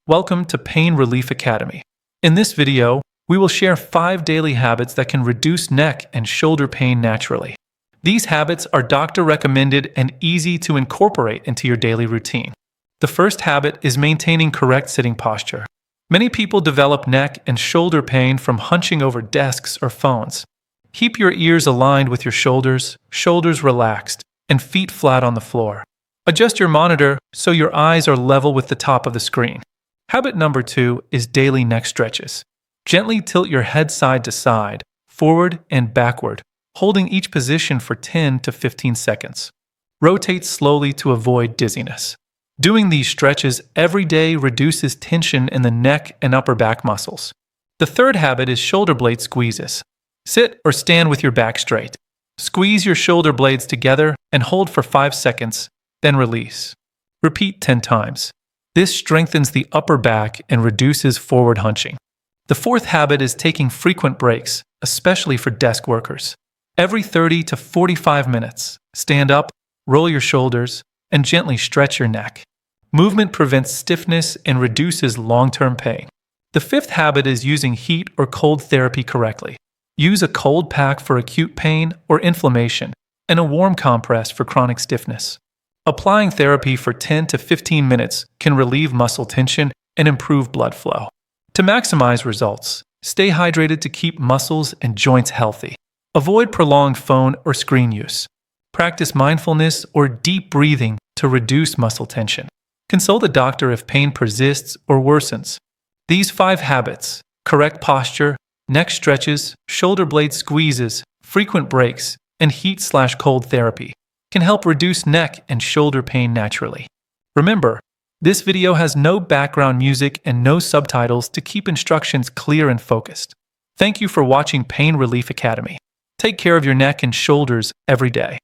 Welcome to Pain Relief Academy. In this video, we will share 5 daily habits that can reduce neck and shoulder pain naturally. These habits are doctor-recommended and easy to incorporate into your daily routine. The first habit is maintaining correct sitting posture. Many people develop neck and shoulder pain from hunching over desks or phones. Keep your ears aligned with your shoulders relaxed, and feet flat on the floor. Adjust your monitor so your eyes are level with the top of the screen. Habit number 2 is daily neck stretches. Gently tilt your head side to side, forward and backward, holding each position for 10 to 15 seconds. Rotate slowly to avoid dizziness. Doing these stretches every day reduces tension in the neck and upper back muscles. The third habit is shoulder blade squeezes. Sit or stand with your back straight. Squeeze your shoulder blades together and hold for 5 seconds, then release. Repeat 10 times. This strengthens the upper back and reduces forward hunching. The fourth habit is taking frequent breaks, especially for desk workers. Every 30 to 45 minutes, stand up, roll your shoulders, and gently stretch your neck. Movement prevents stiffness and reduces long-term pain. The fifth habit is using heat or cold therapy correctly. Use a cold pack for acute pain or inflammation, and a warm compress for chronic stiffness. Applying therapy for 10 to 15 minutes can relieve muscle tension and improve blood flow. To maximize results, stay hydrated to keep muscles and joints healthy. Avoid prolonged phone or screen use. Practice mindfulness or deep breathing to reduce muscle tension. Consult a doctor if pain persists or worsens. These 5 habits, correct posture, neck stretches, shoulder blade squeezes, frequent breaks, and heat/cold therapy, can help reduce neck and shoulder pain naturally. Remember, this video has no background music and no subtitles to keep instructions clear and focused. Thank you for watching Pain Relief Academy. Take care of your neck and shoulders every day.